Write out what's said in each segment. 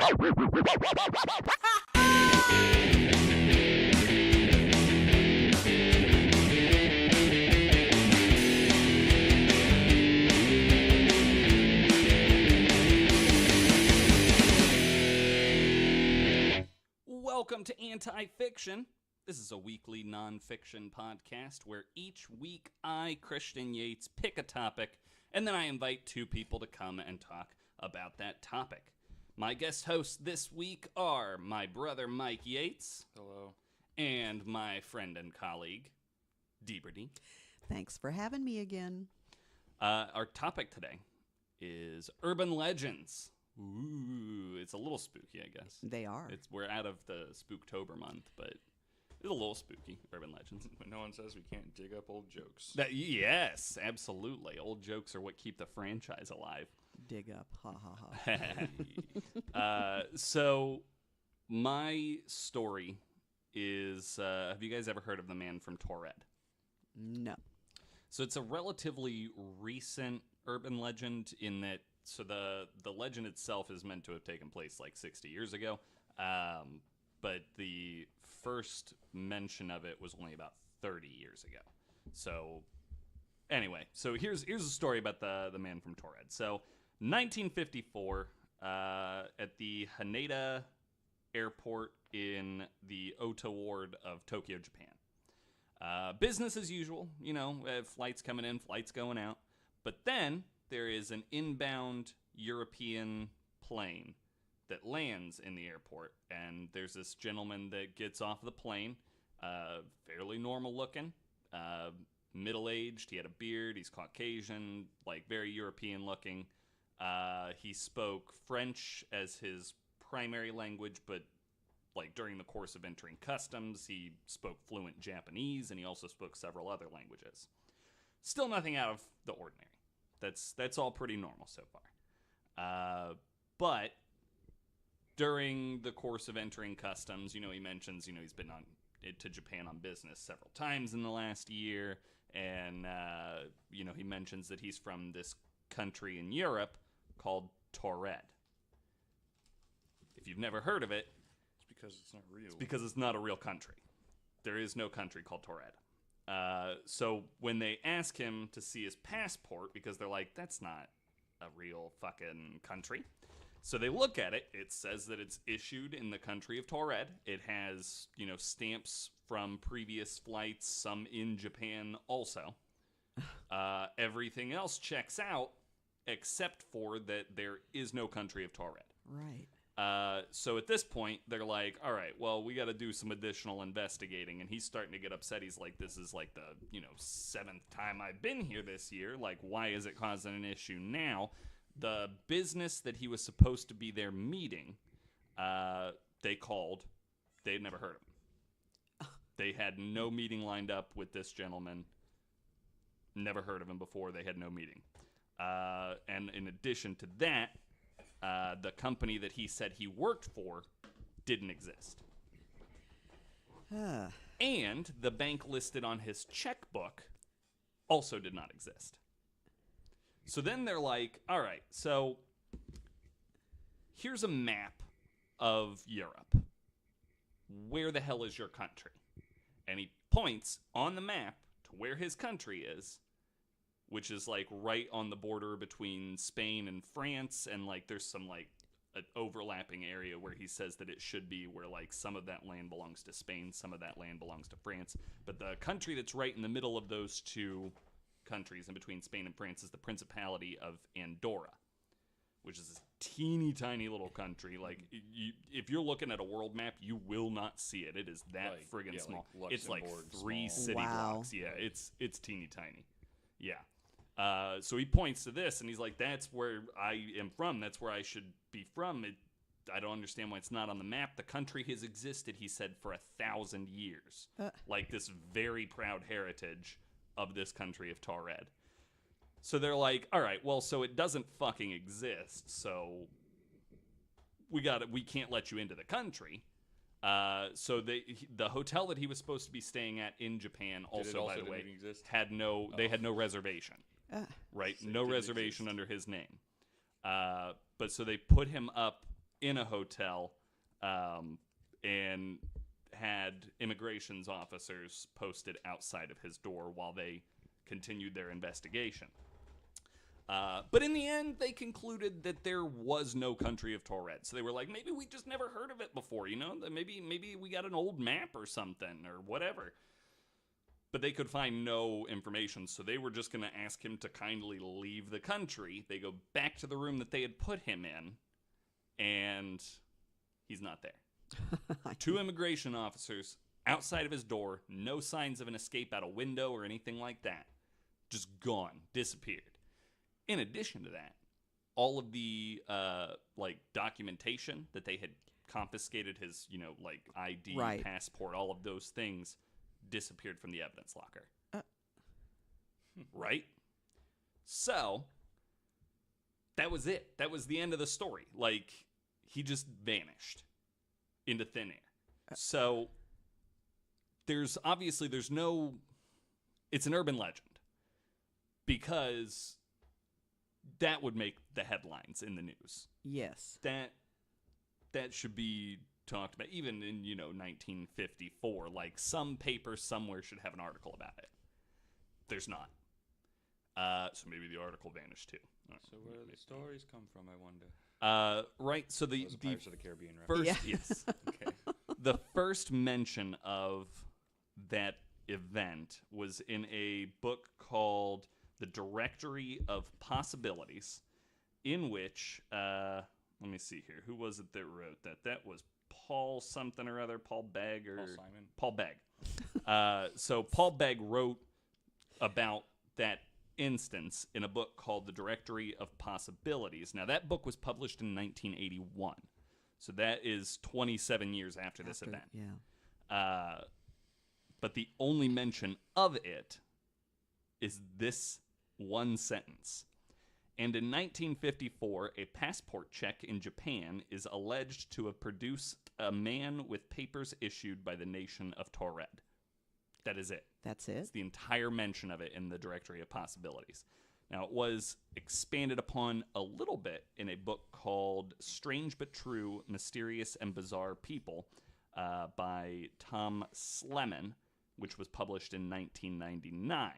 Welcome to Anti-Fiction. This is a weekly nonfiction podcast where each week I, Christian Yates, pick a topic and then I invite two people to come and talk about that topic. My guest hosts this week are my brother Mike Yates. Hello. And my friend and colleague, Deeberty. Thanks for having me again. Our topic today is urban legends. Ooh, it's a little spooky, I guess. They are. We're out of the Spooktober month, but it's a little spooky, urban legends. But no one says we can't dig up old jokes. Yes, absolutely. Old jokes are what keep the franchise alive. Dig up. Ha, ha, ha. So, my story is, have you guys ever heard of the man from Taured? No. So it's a relatively recent urban legend in that, so the legend itself is meant to have taken place like 60 years ago, but the first mention of it was only about 30 years ago. So anyway, so here's a story about the man from Taured. So 1954, at the Haneda Airport in the Ota ward of Tokyo, Japan. Business as usual, flights coming in, flights going out. But then there is an inbound European plane that lands in the airport, and there's this gentleman that gets off the plane, fairly normal looking, middle-aged, he had a beard, he's Caucasian, like very European looking. He spoke French as his primary language, but like during the course of entering customs, he spoke fluent Japanese, and he also spoke several other languages. Still nothing out of the ordinary. That's all pretty normal so far. But during the course of entering customs, he mentions, he's been to Japan on business several times in the last year, and he mentions that he's from this country in Europe called Taured. If you've never heard of it, It's because it's not real. it's because it's not a real country. There is no country called Taured. So when they ask him to see his passport, because they're like, that's not a real fucking country. So they look at it. It says that it's issued in the country of Taured. It has, stamps from previous flights, some in Japan also. Everything else checks out, except for that there is no country of Taured. Right. So at this point, they're like, all right, well, we got to do some additional investigating. And he's starting to get upset. He's like, this is like the, 7th time I've been here this year. Like, why is it causing an issue now? The business that he was supposed to be there meeting, they called. They'd never heard of him. They had no meeting lined up with this gentleman. Never heard of him before. They had no meeting. And in addition to that, the company that he said he worked for didn't exist. And the bank listed on his checkbook also did not exist. So then they're like, all right, so here's a map of Europe. Where the hell is your country? And he points on the map to where his country is, which is like right on the border between Spain and France, and like there's some like an overlapping area where he says that it should be where like some of that land belongs to Spain, some of that land belongs to France. But the country that's right in the middle of those two countries in between Spain and France is the Principality of Andorra, which is this teeny tiny little country. Like if you're looking at a world map, you will not see it. It is that friggin' small. Like it's like 3 small. city Wow. blocks. Yeah, it's teeny tiny. Yeah. So he points to this, and he's like, that's where I am from. That's where I should be from. I don't understand why it's not on the map. The country has existed, he said, for 1,000 years. Like this very proud heritage of this country of Taured. So they're like, all right, well, so it doesn't fucking exist, so we can't let you into the country. So the hotel that he was supposed to be staying at in Japan also by the way, had no reservation. Right? No reservation under his name. But so they put him up in a hotel and had immigrations officers posted outside of his door while they continued their investigation. But in the end, they concluded that there was no country of Taured. So they were like, maybe we just never heard of it before, you know? Maybe we got an old map or something or whatever. But they could find no information, so they were just going to ask him to kindly leave the country. They go back to the room that they had put him in, and he's not there. 2 immigration officers outside of his door, no signs of an escape out a window or anything like that. Just gone, disappeared. In addition to that, all of the documentation that they had confiscated, his ID, right. passport, all of those things disappeared from the evidence locker. Right? So that was it. That was the end of the story. He just vanished into thin air. So there's no, it's an urban legend because that would make the headlines in the news. Yes. That should be talked about, even in 1954. Some paper somewhere should have an article about it. There's not. So maybe the article vanished too. So where do the stories come from, I wonder? Right. So the Pirates of the Caribbean first, reference. yes, Okay. the first mention of that event was in a book called The Directory of Possibilities, in which let me see here. Who was it that wrote that? That was Paul something or other. Paul Begg or Paul Simon. Paul Begg. So Paul Begg wrote about that instance in a book called The Directory of Possibilities. Now, that book was published in 1981. So that is 27 years after this event. Yeah. But the only mention of it is this one sentence. And in 1954, a passport check in Japan is alleged to have produced a man with papers issued by the nation of Taured. That is it. That's it? It's the entire mention of it in the Directory of Possibilities. Now, it was expanded upon a little bit in a book called Strange But True, Mysterious and Bizarre People by Tom Sleman, which was published in 1999.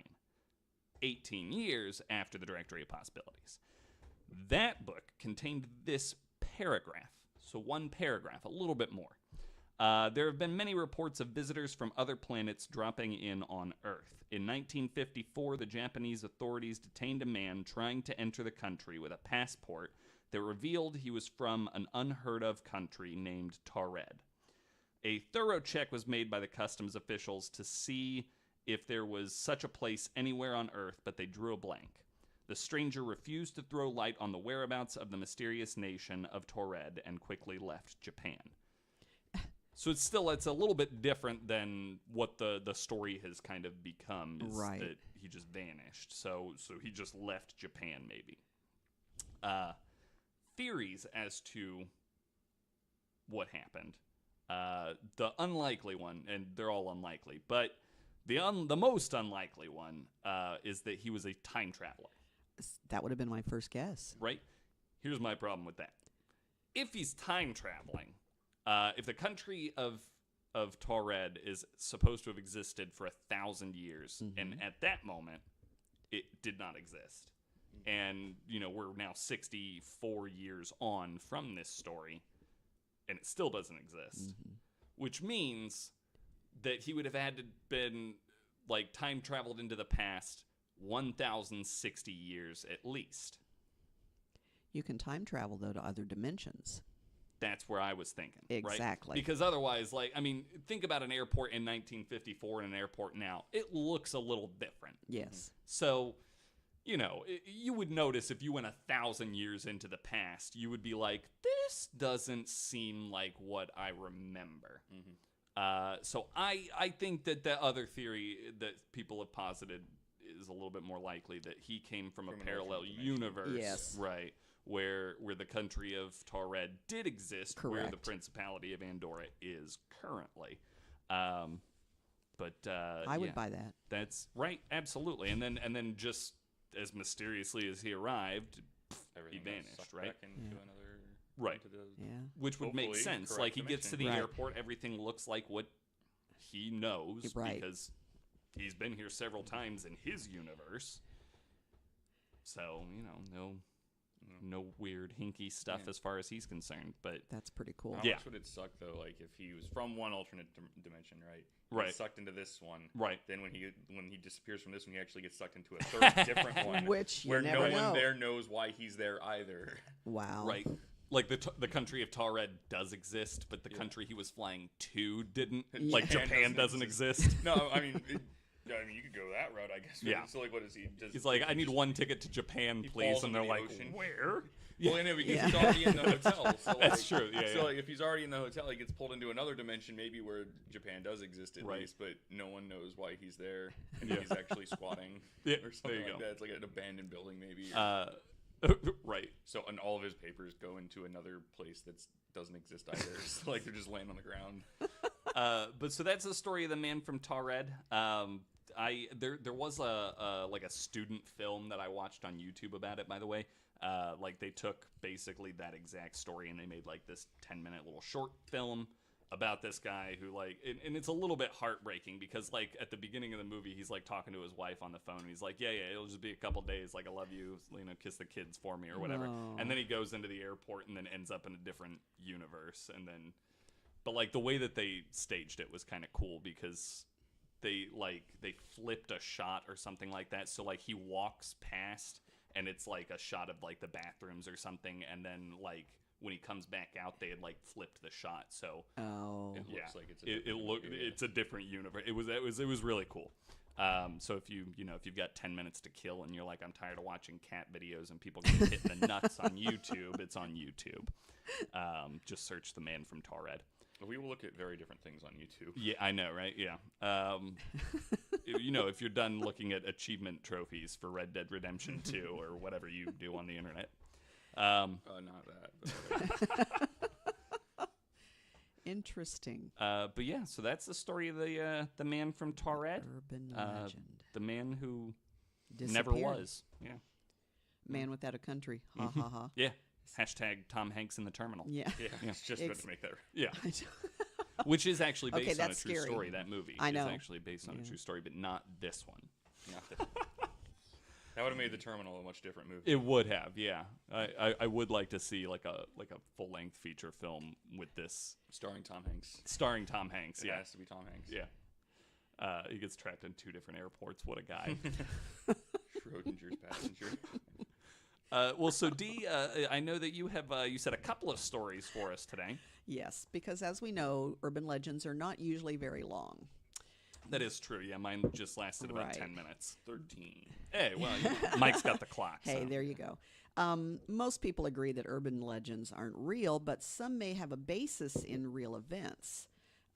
18 years after the Directory of Possibilities. That book contained this paragraph. So one paragraph, a little bit more. There have been many reports of visitors from other planets dropping in on Earth. In 1954, the Japanese authorities detained a man trying to enter the country with a passport that revealed he was from an unheard-of country named Taured. A thorough check was made by the customs officials to see if there was such a place anywhere on Earth, but they drew a blank. The stranger refused to throw light on the whereabouts of the mysterious nation of Taured and quickly left Japan. So it's a little bit different than what the story has kind of become, is right. that he just vanished. So he just left Japan, maybe. Theories as to what happened. The unlikely one, and they're all unlikely, but the most unlikely one is that he was a time traveler. That would have been my first guess. Right? Here's my problem with that. If he's time traveling, if the country of Taured is supposed to have existed for 1,000 years, mm-hmm. and at that moment, it did not exist. And, we're now 64 years on from this story, and it still doesn't exist. Mm-hmm. Which means that he would have had to been time traveled into the past 1,060 years at least. You can time travel, though, to other dimensions. That's where I was thinking. Exactly. Right? Because otherwise, think about an airport in 1954 and an airport now. It looks a little different. Yes. So, you would notice if you went 1,000 years into the past, you would be like, this doesn't seem like what I remember. Mm-hmm. So I think that the other theory that people have posited is a little bit more likely, that he came from a parallel universe, yes. right, where the country of Taured did exist, correct. Where the Principality of Andorra is currently. But I would buy that. That's right, absolutely. And then just as mysteriously as he arrived, he vanished, right? Back into another Right. Yeah. Which would make Hopefully, sense. correct Like, he gets to the Right. airport, everything looks like what he knows Right. because he's been here several times in his universe. So, no weird hinky stuff as far as he's concerned. But That's pretty cool. How Yeah. much would it suck though? Like if he was from one alternate dimension, right? He Right. gets sucked into this one. Right. Then when he disappears from this one, he actually gets sucked into a third different one, Which you where never no know. one there knows why he's there either. Wow. Right. Like the country of Taured does exist, but the country he was flying to didn't. Like Japan doesn't exist. No, I mean, you could go that route, I guess. But Yeah. So like, what is he? He's like, I need one ticket to Japan, he please, falls and they're into the like, ocean. where? Well, I know because Yeah. he's already in the hotel. So like, That's true. Yeah. So yeah. like, if he's already in the hotel, he gets pulled into another dimension, maybe where Japan does exist at Right. least, but no one knows why he's there, and Yeah. he's actually squatting Yeah, or something there you like go. that. It's like an abandoned building, maybe. Right. So, and all of his papers go into another place that doesn't exist either. So, like, they're just laying on the ground. But so that's the story of the man from Taured. There was a student film that I watched on YouTube about it, by the way. Like they took basically that exact story and they made like this 10-minute little short film about this guy who and it's a little bit heartbreaking because like at the beginning of the movie he's like talking to his wife on the phone and he's like, yeah, it'll just be a couple days, like I love you, kiss the kids for me or whatever. Oh. And then he goes into the airport and then ends up in a different universe but like the way that they staged it was kind of cool because they flipped a shot or something like that, so like he walks past and it's like a shot of like the bathrooms or something, and then like when he comes back out they had like flipped the shot, so Oh. It looks like it's a it's a different universe. It was really cool. So if you've got 10 minutes to kill and you're like, I'm tired of watching cat videos and people getting hit in the nuts on YouTube, it's on YouTube. Just search the man from Taured. We will look at very different things on YouTube. Yeah, I know, right? Yeah. If you're done looking at achievement trophies for Red Dead Redemption 2 or whatever you do on the internet. Not that. But Interesting. But yeah, so that's the story of the man from Taured. Urban legend. The man who Disappeared. never was. Yeah. Man without a country. Ha ha ha. Yeah. Hashtag Tom Hanks in the terminal. Yeah. yeah, it's just about to make that. Yeah. Which is actually based on a that's true scary. story. That movie I know. is actually based on a true story, but not this one. That would have made The Terminal a much different movie. It would have, yeah. I would like to see like a full length feature film with this Starring Tom Hanks. starring Tom Hanks. It Yeah, has to be Tom Hanks. yeah. He gets trapped in 2 different airports. What a guy. Schrodinger's passenger. Well, so Dee, I know that you have you said a couple of stories for us today. Yes, because as we know, urban legends are not usually very long. That is true. Yeah, mine just lasted about Right. 10 minutes. 13. Hey, well, Mike's got the clock. Hey, so. there you go. Most people agree that urban legends aren't real, but some may have a basis in real events.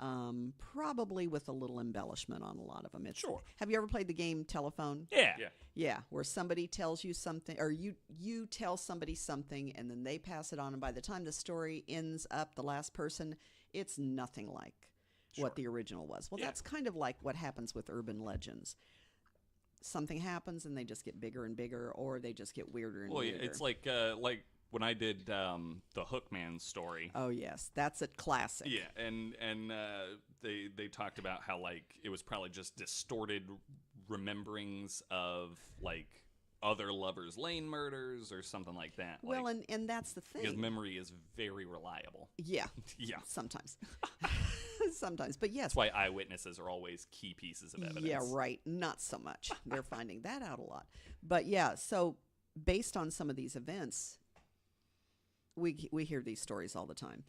Probably with a little embellishment on a lot of them. Sure. Have you ever played the game Telephone? Yeah. Yeah. Yeah, where somebody tells you something, or you tell somebody something, and then they pass it on, and by the time the story ends up, the last person, it's nothing like what the original was. Well, Yeah. that's kind of like what happens with urban legends. Something happens, and they just get bigger and bigger, or they just get weirder and Well, yeah, weirder. it's like when I did the Hookman story. Oh yes, that's a classic. Yeah, and they talked about how like it was probably just distorted rememberings of like other Lovers Lane murders or something like that. Well, like, and that's the because thing. memory is very reliable. Yeah, Yeah, sometimes, sometimes, but yes. that's why eyewitnesses are always key pieces of evidence. Yeah, right. Not so much. They're finding that out a lot. But yeah, so based on some of these events, we hear these stories all the time.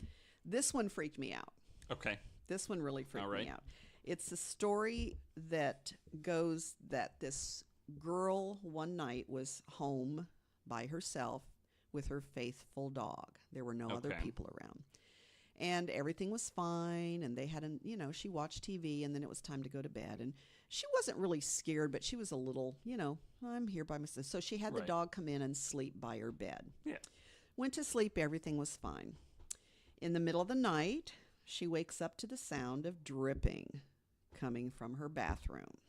This one freaked me out. Okay. This one really freaked All right. me out. It's a story that goes that this girl one night was home by herself with her faithful dog. There were no other Okay. people around. And everything was fine, and they hadn't, she watched TV, and then it was time to go to bed. And she wasn't really scared, but she was a little, I'm here by myself. So she had the Right. dog come in and sleep by her bed. Yeah. Went to sleep, everything was fine. In the middle of the night, she wakes up to the sound of dripping coming from her bathroom.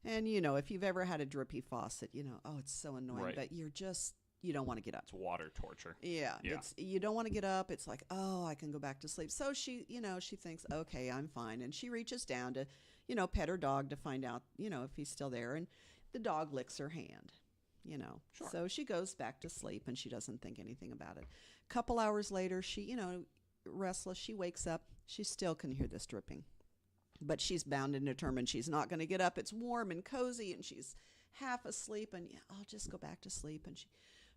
And, if you've ever had a drippy faucet, oh, it's so annoying, Right. but you're just you don't want to get up. It's water torture. Yeah, Yeah. it's you don't want to get up. It's like, oh, I can go back to sleep. So she, she thinks, okay, I'm fine, and she reaches down to, pet her dog to find out, if he's still there, and the dog licks her hand, Sure. So she goes back to sleep, and she doesn't think anything about it. A couple hours later, she, restless, she wakes up. She still can hear this dripping, but she's bound and determined she's not going to get up. It's warm and cozy, and she's half asleep, and I'll just go back to sleep, and she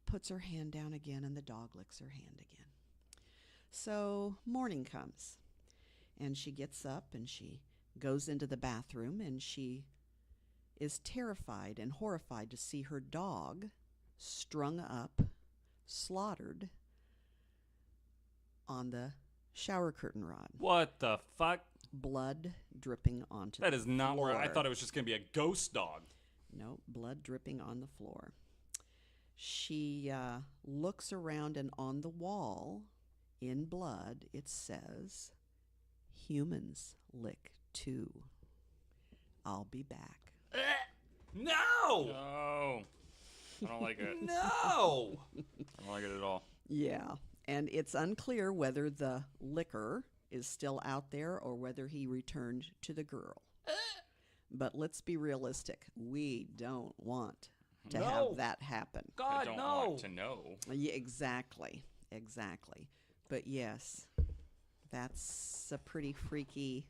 puts her hand down again, and the dog licks her hand again. So morning comes, and she gets up, and she goes into the bathroom, and she is terrified and horrified to see her dog strung up, slaughtered on the shower curtain rod. What the fuck? Blood dripping onto That the is not floor. where I thought it was just going to be a ghost dog. No, blood dripping on the floor. She looks around, and on the wall, in blood, it says, "Humans lick too. I'll be back." No! No. I don't like it. No! I don't like it at all. Yeah, and it's unclear whether the licker is still out there or whether he returned to the girl. But let's be realistic. We don't want to No. have that happen. I God, don't no! want to know. Yeah, exactly. But yes, that's a pretty freaky...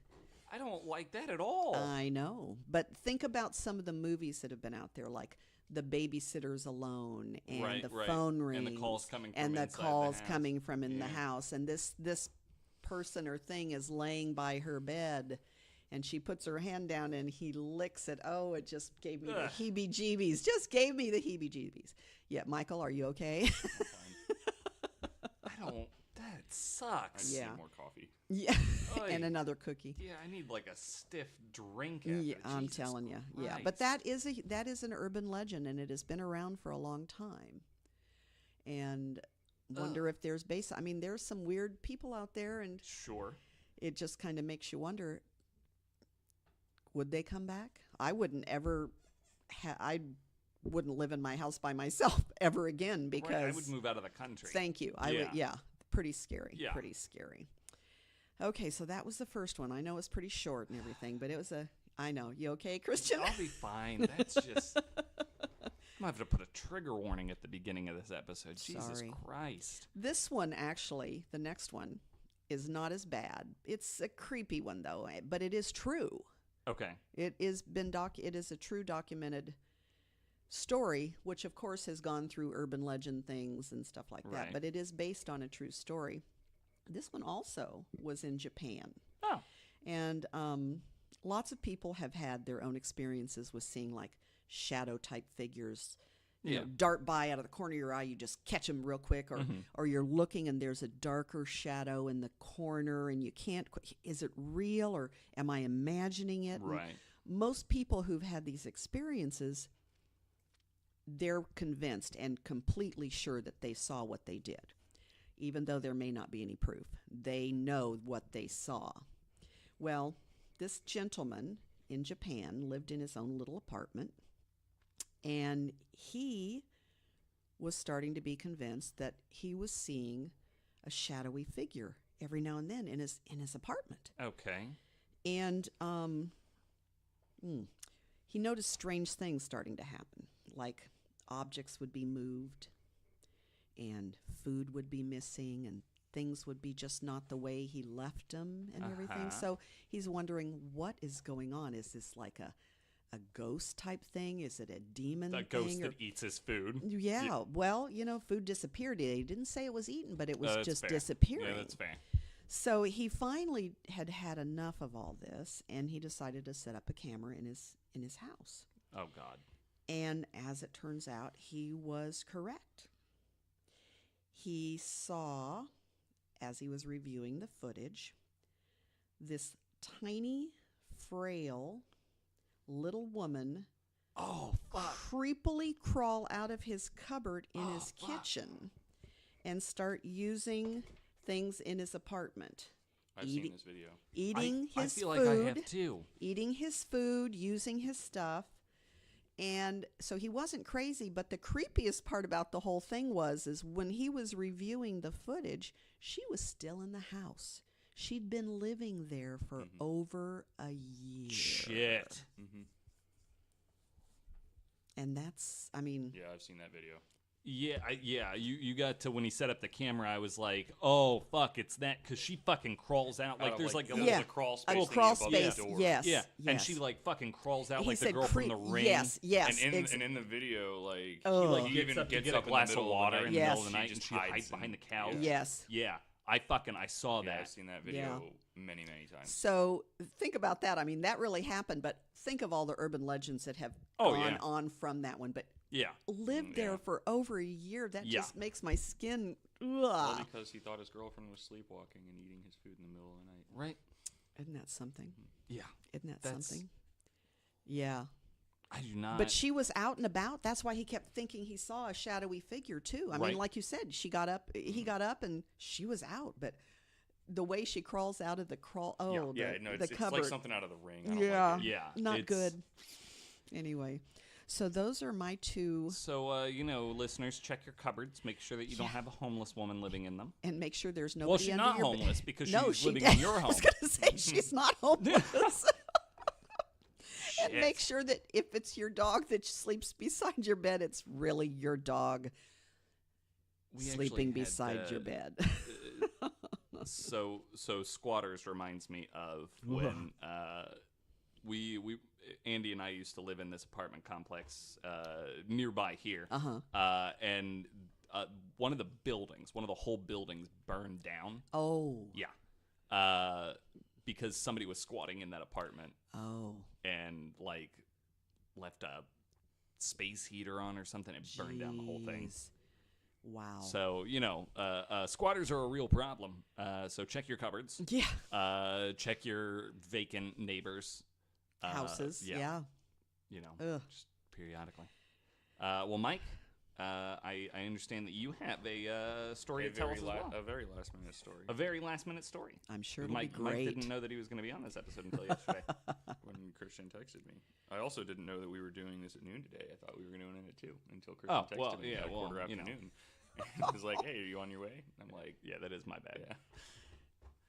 I don't like that at all. I know. But think about some of the movies that have been out there, like The Babysitter's Alone, and Right, the right. phone rings, And the calls coming from and the inside the calls house. coming from in the Yeah. house, and this person or thing is laying by her bed, and she puts her hand down, and he licks it. Oh, it just gave me Ugh. the heebie-jeebies. Just gave me the heebie-jeebies. Yeah, Michael, are you okay? I don't. That I sucks. need Yeah. more coffee. Yeah, Oy. and another cookie. Yeah, I need like a stiff drink after. Yeah, I'm Jesus telling you. Yeah, but Christ. that is an urban legend, and it has been around for a long time. And wonder if there's base. I mean, there's some weird people out there, and Sure. it just kind of makes you wonder: would they come back? I wouldn't ever. I wouldn't live in my house by myself ever again because Right, I would move out of the country. Thank you. I would. Yeah. Yeah, pretty scary. Yeah. Pretty scary. Okay, so that was the first one. I know it's pretty short and everything, but it was a. I know. You okay, Christian? I'll be fine. That's just. I'm gonna have to put a trigger warning at the beginning of this episode. Jesus Sorry. Christ. This one, actually, the next one, is not as bad. It's a creepy one, though, but it is true. Okay. It is It is a true documented story, which of course has gone through urban legend things and stuff like that. Right. But it is based on a true story. This one also was in Japan, Oh. and lots of people have had their own experiences with seeing like shadow type figures. You Yeah. know, dart by out of the corner of your eye, you just catch them real quick, or you're looking and there's a darker shadow in the corner and you can't, is it real or am I imagining it? And Right. most people who've had these experiences, they're convinced and completely sure that they saw what they did, even though there may not be any proof. They know what they saw. Well, this gentleman in Japan lived in his own little apartment, and he was starting to be convinced that he was seeing a shadowy figure every now and then in his apartment. Okay. And he noticed strange things starting to happen, like objects would be moved and food would be missing and things would be just not the way he left them and everything. So he's wondering, what is going on? Is this like a ghost type thing? Is it a demon The thing? ghost that eats his food. Yeah, well, food disappeared. He didn't say it was eaten, but it was That's just fair. disappearing. Yeah, that's fair. So he finally had had enough of all this, and he decided to set up a camera in his house. Oh, God. And as it turns out, he was correct. He saw, as he was reviewing the footage, this tiny, frail little woman Oh, fuck. creepily crawl out of his cupboard in his fuck. kitchen and start using things in his apartment. I've seen this video. Eating I his feel food, like I have too. eating his food, using his stuff, And so he wasn't crazy, but the creepiest part about the whole thing is when he was reviewing the footage, she was still in the house. She'd been living there for over a year. Shit. And that's, I mean... Yeah, I've seen that video. Yeah, you got to when he set up the camera, I was like, oh, fuck, it's that, because she fucking crawls out. Like, there's like a little crawl space. A little crawl space, yes. Yeah, and yes. she, like, fucking crawls out He like the said girl from The Ring. Yes. And in the video, like, He even gets gets up up a glass of water in the Yes. middle of the night, She and just she hides hides behind the and- couch. Yes. Yeah, I saw Yeah, that. I've seen that video many times. So think about that. I mean, that really happened, but think of all the urban legends that have Oh, gone yeah. on from that one. But Yeah. lived there for over a year, that Yeah. just makes my skin... Well, because he thought his girlfriend was sleepwalking and eating his food in the middle of the night. Right. Isn't that something? Yeah. Isn't that That's- something? Yeah. I do not. But she was out and about. That's why he kept thinking he saw a shadowy figure too. I Right. mean, like you said, she got up. He got up, and she was out. But the way she crawls out of the It's cupboard, like something out of The Ring. I don't yeah, like it. Yeah, not it's- good. Anyway, so those are my two, So, listeners, check your cupboards. Make sure that you don't have a homeless woman living in them. and make sure there's nobody. Well, she's under not your homeless because no, she's she living did. in your I home. was going to say she's not homeless. And Shit. make sure that if it's your dog that sleeps beside your bed, it's really your dog We sleeping actually had, beside your bed. So squatters reminds me of when we Andy and I used to live in this apartment complex nearby here. And one of the whole buildings burned down. Oh. Yeah. Because somebody was squatting in that apartment Oh. and like left a space heater on or something. It burned down the whole thing. Jeez. Wow. So, squatters are a real problem. So check your cupboards. Yeah. Check your vacant neighbors' Houses. Yeah. Ugh. Just periodically. Well, Mike, I understand that you have a story to tell us as well. A very last minute story. A very last minute story. I'm sure it'll Mike, be great. Mike didn't know that he was going to be on this episode until yesterday. When Christian texted me. I also didn't know that we were doing this at noon today. I thought we were doing it at 2 until Christian texted me at quarter after noon. He was like, hey, are you on your way? And I'm like, Yeah, that is my bad. yeah.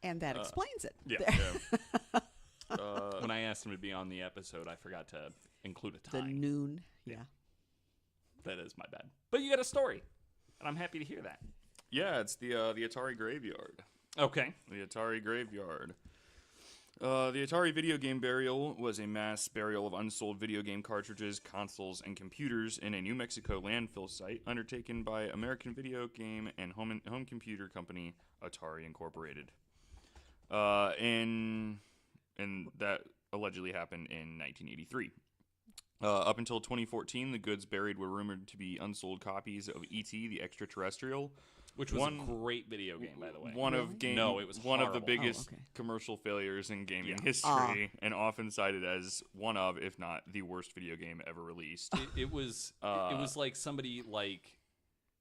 And that explains it. Yeah. There. When I asked him to be on the episode, I forgot to include a The time. noon. Yeah. That is my bad. But you got a story, and I'm happy to hear that. Yeah, it's the Atari Graveyard. Okay. The Atari Graveyard. The Atari video game burial was a mass burial of unsold video game cartridges, consoles, and computers in a New Mexico landfill site undertaken by American video game and home computer company Atari Incorporated. And that allegedly happened in 1983. Up until 2014, the goods buried were rumored to be unsold copies of E.T. the Extraterrestrial, Which was a great video game, by the way. No, it was one of the horrible. biggest okay. commercial failures in gaming history, and often cited as one of, if not the worst video game ever released. It was like somebody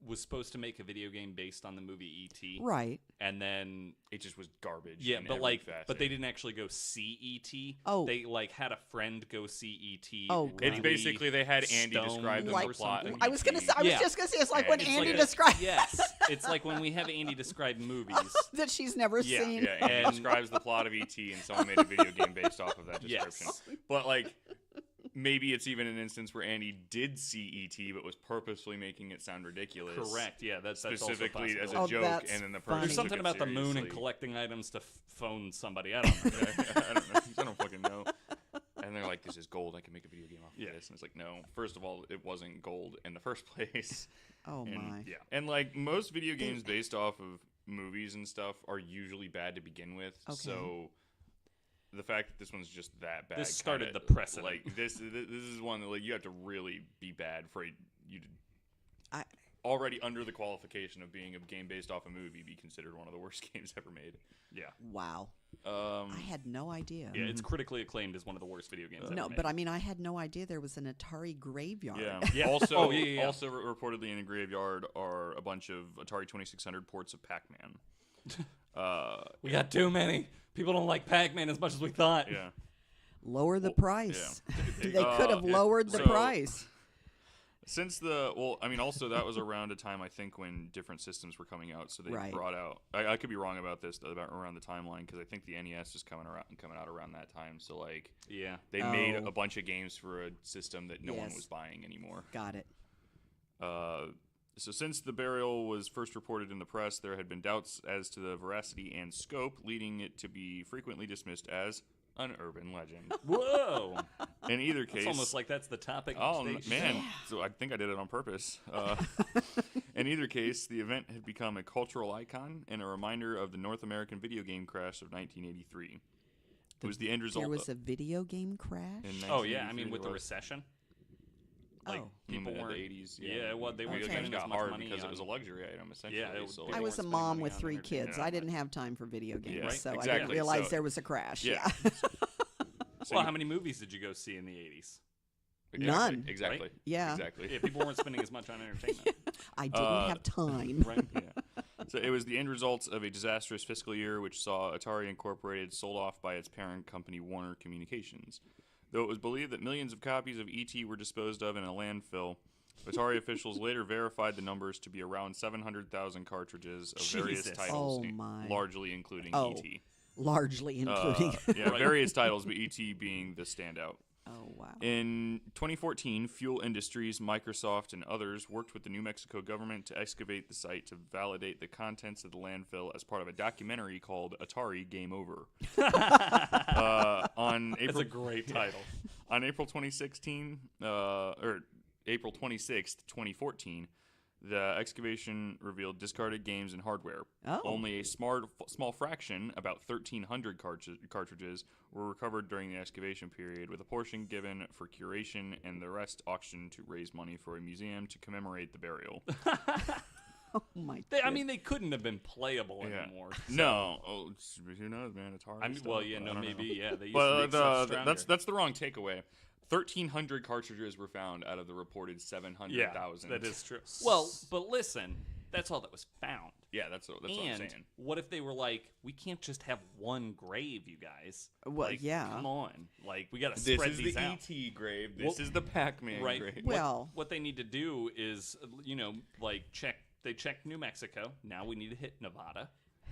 was supposed to make a video game based on the movie E.T. Right. And then It just was garbage. yeah, in but every but facet. they didn't actually go see E.T. Oh. They had a friend go see E.T. Oh, It's really basically they had Andy stoned describe the Like- plot. Of I was gonna E.T. say. I was Yeah. just gonna say. It's like when It's Andy like described Yes, it's like when we have Andy describe movies. that she's never Yeah, seen. Yeah, Andy And- describes the plot of E.T. and someone made a video game based off of that description. Yes. But maybe it's even an instance where Andy did see E.T. but was purposely making it sound ridiculous. Correct. Yeah, that's Specifically also as possible. a joke, that's and then the funny. person There's took something it about the moon and seriously. collecting items to phone somebody. I don't know. I don't know. I don't fucking know. And they're like, "This is gold. I can make a video game off of this." And it's like, no. First of all, it wasn't gold in the first place. Oh And, my. Yeah. And most video games based off of movies and stuff are usually bad to begin with. Okay. So the fact that this one's just that bad, This started kinda, the precedent. This is one that you have to really be bad for you to I already under the qualification of being a game based off a movie be considered one of the worst games ever made. Yeah. wow. I had no idea. Yeah, it's critically acclaimed as one of the worst video games ever No, made. but I mean, I had no idea there was an Atari Graveyard. Yeah. Yeah. Also, Oh, yeah. also reportedly in the graveyard are a bunch of Atari 2600 ports of Pac-Man. We got too many. People don't like Pac-Man as much as we thought. Yeah. Lower the price. Yeah. They could have lowered the price. Since also that was around a time I think when different systems were coming out, so they brought out. I could be wrong about this about around the timeline because I think the NES was coming out around that time. So they made a bunch of games for a system that no one was buying anymore. Got it. So since the burial was first reported in the press, there had been doubts as to the veracity and scope, leading it to be frequently dismissed as an urban legend. Whoa! In either case, it's almost like that's the topic. Oh man! So I think I did it on purpose. In either case, the event had become a cultural icon and a reminder of the North American video game crash of 1983. It was the end result. There was a video game crash. Oh yeah, I mean with the recession. People in weren't. The 80s. They video games got hard because it was a luxury item essentially. I was a mom with 3 kids. I didn't have time for video games, so I didn't realize there was a crash. Yeah. Well, how many movies did you go see in the 80s? None. Exactly. Right? Yeah. Exactly. Yeah, people weren't spending as much on entertainment. I didn't have time. Right. Yeah. So it was the end results of a disastrous fiscal year, which saw Atari Incorporated sold off by its parent company, Warner Communications. Though it was believed that millions of copies of E.T. were disposed of in a landfill, Atari officials later verified the numbers to be around 700,000 cartridges of various titles, largely including E.T. Largely including. Various titles, but E.T. being the standout. Oh, wow. In 2014, Fuel Industries, Microsoft, and others worked with the New Mexico government to excavate the site to validate the contents of the landfill as part of a documentary called Atari Game Over. That's a great title. On April 2016, or April 26th, 2014, the excavation revealed discarded games and hardware. Oh. Only a small fraction, about 1,300 cartridges, were recovered during the excavation period, with a portion given for curation and the rest auctioned to raise money for a museum to commemorate the burial. Oh my God. I mean, they couldn't have been playable anymore. So. No. Oh, who knows, man? Atari. I mean, maybe. Yeah, they used but to make that's the wrong takeaway. 1,300 cartridges were found out of the reported 700,000. Yeah, that is true. Well, but listen, that's all that was found. Yeah, that's what I'm saying. What if they were like, we can't just have one grave, you guys? Well, come on. We got to spread these out. This is the E.T. grave. This is the Pac-Man grave. Well, what they need to do is, check. They checked New Mexico. Now we need to hit Nevada.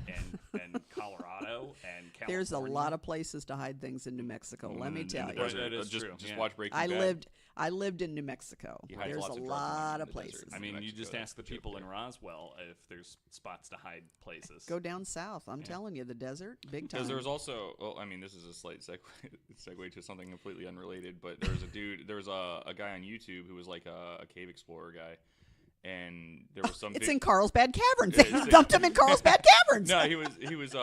And Colorado and California. There's a lot of places to hide things in New Mexico. Let me tell you. That is true. Just watch Breaking Bad. I lived in New Mexico. There's a lot of places. I mean, you just ask the people in Roswell if there's spots to hide places. Go down south. I'm telling you, the desert, big time. Because there was also, this is a slight segue to something completely unrelated, but there was a guy on YouTube who was like a cave explorer guy. And there was some. It's in Carlsbad Caverns. They dumped him in Carlsbad Caverns. No, he was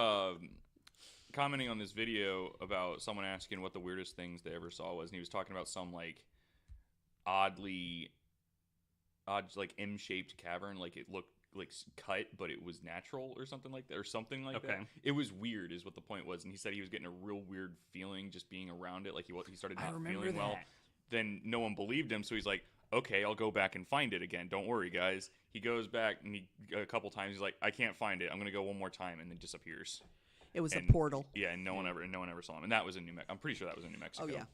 commenting on this video about someone asking what the weirdest things they ever saw was, and he was talking about some odd M-shaped cavern, like it looked like cut, but it was natural or something like that, that. It was weird, is what the point was, and he said he was getting a real weird feeling just being around it. Like he started not feeling well. Then no one believed him, so he's like, okay, I'll go back and find it again. Don't worry, guys. He goes back and a couple times he's like, I can't find it. I'm gonna go one more time, and then disappears. It was a portal. Yeah, and no one ever saw him, and that was in New Mexico. I'm pretty sure that was in New Mexico. Oh yeah.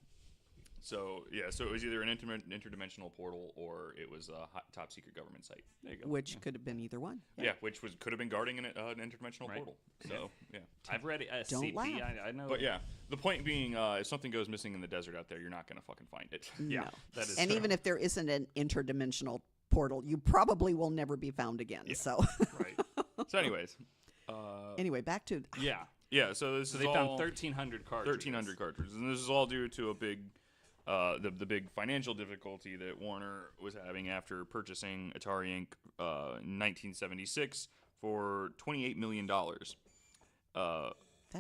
So it was either an interdimensional portal or it was a top secret government site. There you go. Which could have been either one. Yeah, which could have been guarding an interdimensional portal. So yeah, I've read it. Don't CP, laugh. I know. But yeah, the point being, if something goes missing in the desert out there, you're not gonna fucking find it. No. Yeah, that is. And true. even if there isn't an interdimensional portal, you probably will never be found again. Yeah. So. Right. So, anyways. Anyway, back to. Yeah. So they found 1,300 cartridges. 1,300 cartridges, and this is all due to a big. The big financial difficulty that Warner was having after purchasing Atari Inc. In 1976 for $28 million. That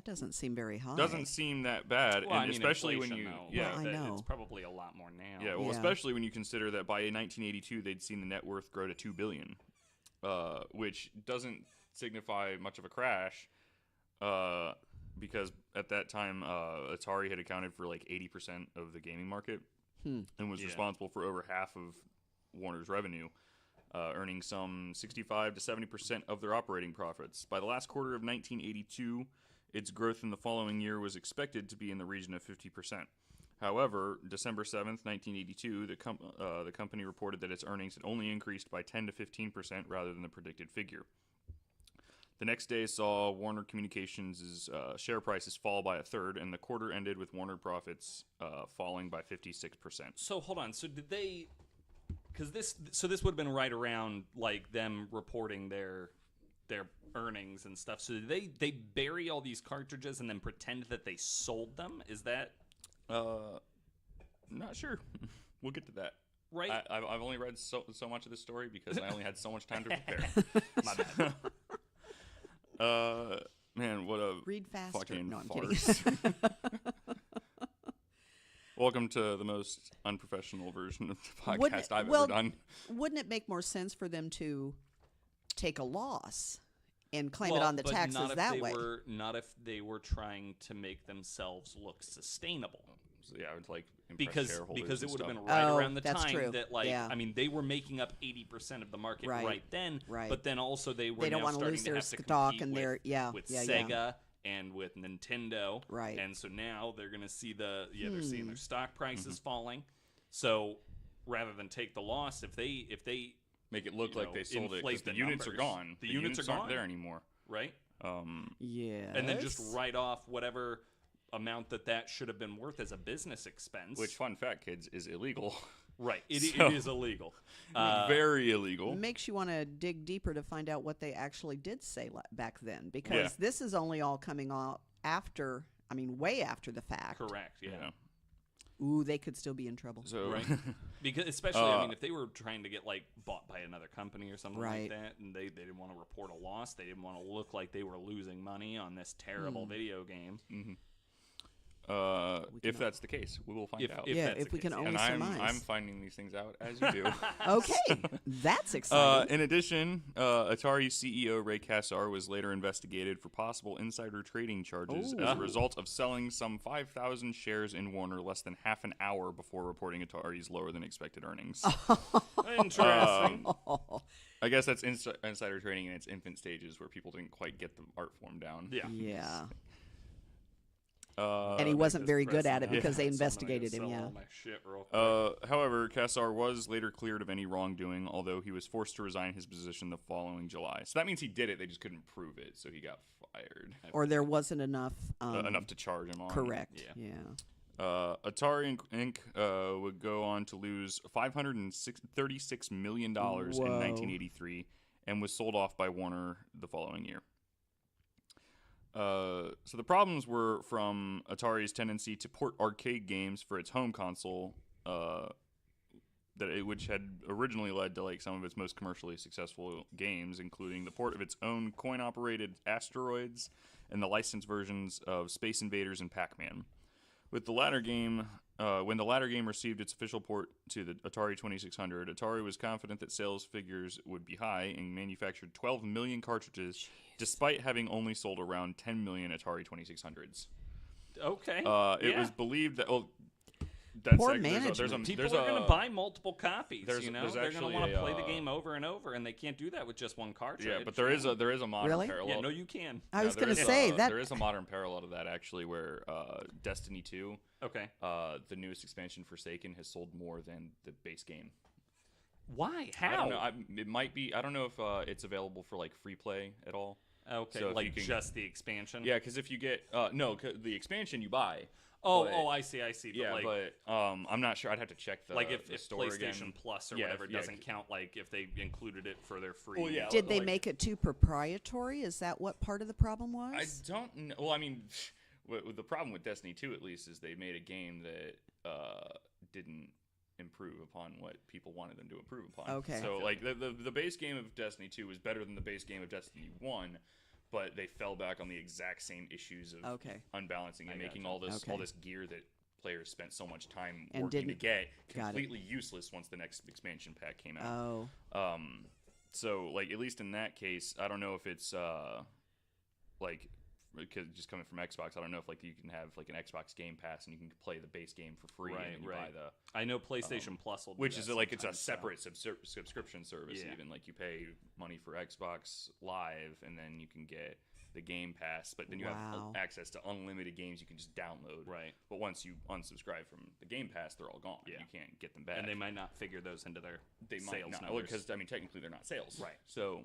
doesn't seem very high. Doesn't seem that bad, well, and especially when you, I know. It's probably a lot more now. Yeah, well, especially when you consider that by 1982 they'd seen the net worth grow to $2 billion, which doesn't signify much of a crash. Because at that time, Atari had accounted for 80% of the gaming market and was responsible for over half of Warner's revenue, earning some 65 to 70% of their operating profits. By the last quarter of 1982, its growth in the following year was expected to be in the region of 50%. However, December 7th, 1982, the company reported that its earnings had only increased by 10 to 15% rather than the predicted figure. The next day saw Warner Communications' share prices fall by a third, and the quarter ended with Warner profits falling by 56%. So hold on. So did they? Because this would have been right around like them reporting their earnings and stuff. So did they bury all these cartridges and then pretend that they sold them? Is that? Not sure. We'll get to that. Right. I've only read so much of this story because I only had so much time to prepare. My bad. Man, what a Read faster. fucking No, I'm farce. kidding. Welcome to the most unprofessional version of the Wouldn't podcast I've well, ever done. Wouldn't it make more sense for them to take a loss and claim it on the but taxes not if that they way? Not if they were trying to make themselves look sustainable. So yeah, I would like impress shareholders Because it and would have stuff. been right Oh, around the that's time true. that like Yeah. I mean they were making up 80% of the market Right. then, Right. but then also they were They don't now wanna starting lose to their have to stock compete and their- with yeah. Sega and with Nintendo, Right. And so now they're going to see they're seeing their stock prices falling. So rather than take the loss, if they Make it look like they sold it because inflate the the units are numbers. gone. The units are aren't gone. there anymore. right, Yeah. and then just write off whatever amount that should have been worth as a business expense. Which, fun fact, kids, is illegal. right, it So- is illegal. Very illegal. Makes you want to dig deeper to find out what they actually did say back then, because Yeah. this is only all coming out after, way after the fact. Correct. Yeah. Ooh, they could still be in trouble. So Right. Because especially, if they were trying to get like bought by another company or something Right. like that, and they didn't want to report a loss, they didn't want to look like they were losing money on this terrible video game. if that's the case, we will find out. Yeah, that's if the we can case, only and surmise. I'm finding these things out as you do. Okay, that's exciting. In addition, Atari CEO Ray Kassar was later investigated for possible insider trading charges as a result of selling some 5,000 shares in Warner less than half an hour before reporting Atari's lower than expected earnings. Interesting. I guess that's insider trading in its infant stages where people didn't quite get the art form down. Yeah. Yeah. And he wasn't very good at it because they investigated him, yeah. However, Kassar was later cleared of any wrongdoing, although he was forced to resign his position the following July. So that means he did it, they just couldn't prove it, so he got fired. Or there wasn't enough. Enough to charge him on. Correct. Yeah. Yeah. Atari Inc. Would go on to lose $536 million in 1983 and was sold off by Warner the following year. So the problems were from Atari's tendency to port arcade games for its home console, which had originally led to like some of its most commercially successful games, including the port of its own coin-operated Asteroids and the licensed versions of Space Invaders and Pac-Man. With the latter game, when the latter game received its official port to the Atari 2600, Atari was confident that sales figures would be high and manufactured 12 million cartridges, despite having only sold around 10 million Atari 2600s. Okay. It was believed that that's Poor management. People are going to buy multiple copies. there's They're going to actually want to play the a, game over and over, and they can't do that with just one cartridge. Yeah, but there is a modern Really? parallel. Yeah, no, you can. I was there going to is say a- that. there is a modern parallel to that actually, where Destiny 2, Okay. the newest expansion Forsaken, has sold more than the base game. Why? How? I don't know. It might be. I don't know if it's available for like free play at all. Okay, So if like you can- just the expansion? Yeah, because if you get the expansion you buy. Oh, but- I see. But Yeah, like, but I'm not sure. I'd have to check the like if store PlayStation again. Plus or Yeah, whatever yeah. doesn't count, like if they included it for their free. Well, yeah. Did they like- make it too proprietary? Is that what part of the problem was? I don't know. Well, I mean, the problem with Destiny 2 at least is they made a game that didn't improve upon what people wanted them to improve upon. Okay. So like the base game of Destiny 2 was better than the base game of Destiny 1, but they fell back on the exact same issues of Okay. unbalancing and making all this gear that players spent so much time And working to didn't- get got it. completely useless once the next expansion pack came out. Oh. So like at least in that case, I don't know if it's like because just coming from Xbox, I don't know if like you can have like an Xbox Game Pass and you can play the base game for free, and then you buy the I know PlayStation Plus will do which that is like it's a sometimes, so- separate subscription service. Yeah. Even like you pay money for Xbox Live, and then you can get the Game Pass, but then you Wow. have access to unlimited games you can just download. Right. But once you unsubscribe from the Game Pass, they're all gone. Yeah. You can't get them back. And they might not figure those into their They might sales not, numbers. because I mean, technically they're not sales. Right. So,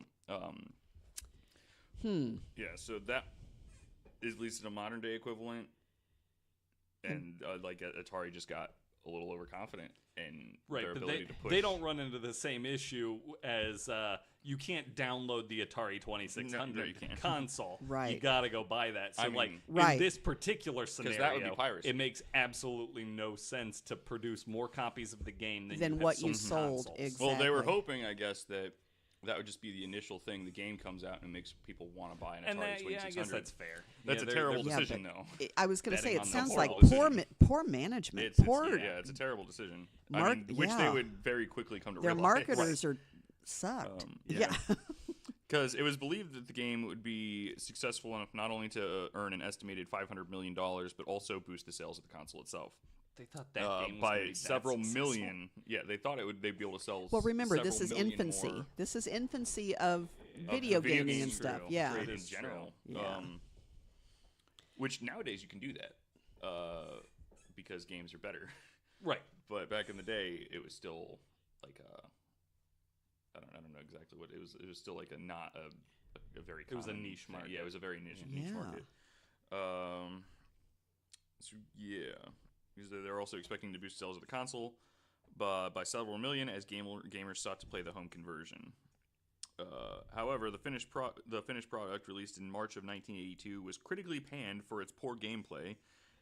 yeah. So that is at least a modern day equivalent, and like Atari just got a little overconfident in Right, their but ability to push. they don't run into the same issue as you can't download the Atari 2600 No, you can't. console. Right. You gotta go buy that. So I mean- Right. in this particular scenario, that would be piracy. it makes absolutely no sense to produce more copies of the game than Than you have what you sold sold, consoles. Well, they were Exactly. hoping, I guess, that would just be the initial thing. The game comes out and it makes people want to buy an Atari And that, 2600. I guess that's fair. That's Yeah, a they're- terrible they're- Yeah, decision, but though. I was going to say, betting it on the sounds horrible like decision. poor management. It's a terrible decision. Mark- which they yeah. would very quickly come to Their realize. marketers are sucked. yeah. Because it was believed that the game would be successful enough not only to earn an estimated $500 million, but also boost the sales of the console itself. They thought that game was gonna By be that several successful. million. Yeah, they thought they'd be able to sell. Well, remember, this several is million infancy. more This is infancy of of video video gaming and games, stuff. true. Yeah. Trade in It is general. true. Yeah. Which nowadays you can do that because games are better. Right. But back in the day, it was still like I don't know exactly what it was. It was still like not a very. It was a common niche thing. market. Yeah, it was a very niche Yeah. market. So yeah, because they're also expecting to boost sales of the console by several million as gamers sought to play the home conversion. However, the finished product released in March of 1982 was critically panned for its poor gameplay,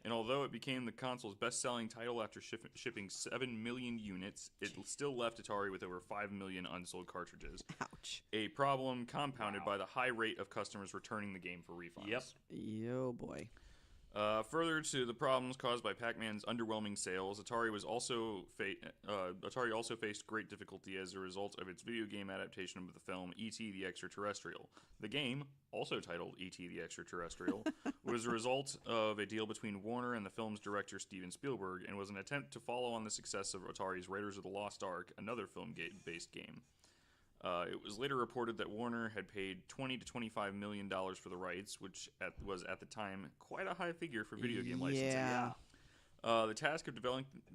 and although it became the console's best-selling title after shipping 7 million units, it still left Atari with over 5 million unsold cartridges. Ouch. A problem compounded by the high rate of customers returning the game for refunds. Yep. Yo, boy. Further to the problems caused by Pac-Man's underwhelming sales, Atari also faced great difficulty as a result of its video game adaptation of the film E.T. the Extraterrestrial. The game, also titled E.T. the Extraterrestrial, was a result of a deal between Warner and the film's director Steven Spielberg, and was an attempt to follow on the success of Atari's Raiders of the Lost Ark, another film-based game. It was later reported that Warner had paid $20 to $25 million for the rights, which was at the time quite a high figure for video game licensing. Yeah. The task of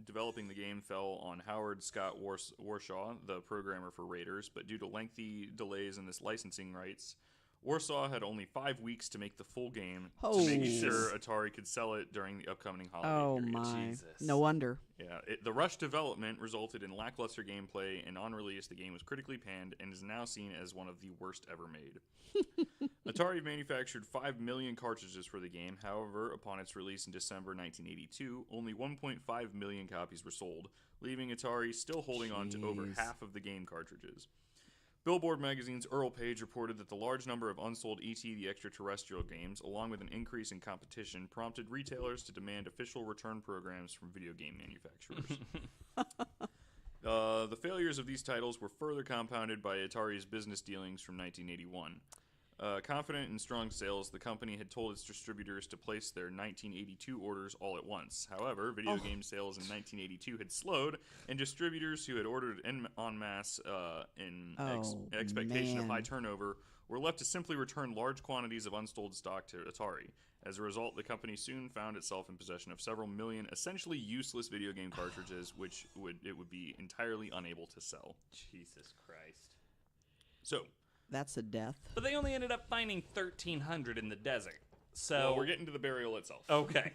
developing the game fell on Howard Scott Warshaw, the programmer for Raiders, but due to lengthy delays in this licensing rights, Warsaw had only 5 weeks to make the full game to make Oh. sure Atari could sell it during the upcoming holiday Oh, period. my. Jesus. No wonder. Yeah, the rushed development resulted in lackluster gameplay, and on release, the game was critically panned and is now seen as one of the worst ever made. Atari manufactured 5 million cartridges for the game. However, upon its release in December 1982, only 1.5 million copies were sold, leaving Atari still holding on to over Jeez. half of the game cartridges. Billboard magazine's Earl Page reported that the large number of unsold E.T. the Extraterrestrial games, along with an increase in competition, prompted retailers to demand official return programs from video game manufacturers. The failures of these titles were further compounded by Atari's business dealings from 1981. Confident in strong sales, the company had told its distributors to place their 1982 orders all at once. However, video game sales in 1982 had slowed, and distributors who had ordered en masse in expectation of man. high turnover were left to simply return large quantities of unsold stock to Atari. As a result, the company soon found itself in possession of several million essentially useless video game cartridges, which it would be entirely unable to sell. Jesus Christ. So, That's a death. But they only ended up finding 1,300 in the desert. So well, we're getting to the burial itself. okay.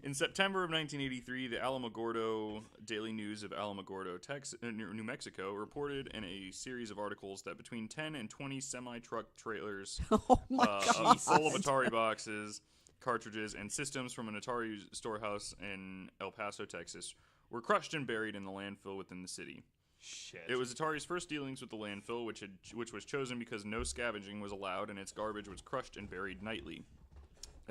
In September of 1983, the Alamogordo Daily News of Alamogordo, New Mexico, reported in a series of articles that between 10 and 20 semi-truck trailers Oh, my God. full of Atari boxes, cartridges, and systems from an Atari storehouse in El Paso, Texas, were crushed and buried in the landfill within the city. Shit. It was Atari's first dealings with the landfill, which was chosen because no scavenging was allowed and its garbage was crushed and buried nightly.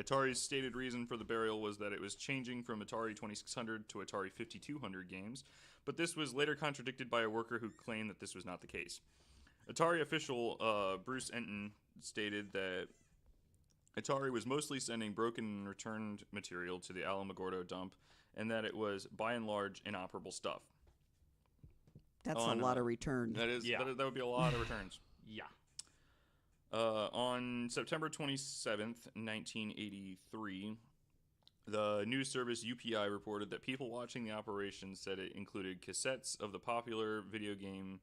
Atari's stated reason for the burial was that it was changing from Atari 2600 to Atari 5200 games, but this was later contradicted by a worker who claimed that this was not the case. Atari official Bruce Enton stated that Atari was mostly sending broken and returned material to the Alamogordo dump, and that it was, by and large, inoperable stuff. That's Oh, a no. lot of return. That is, Yeah. that would be a lot of returns. yeah. On September 27th, 1983, the news service UPI reported that people watching the operation said it included cassettes of the popular video games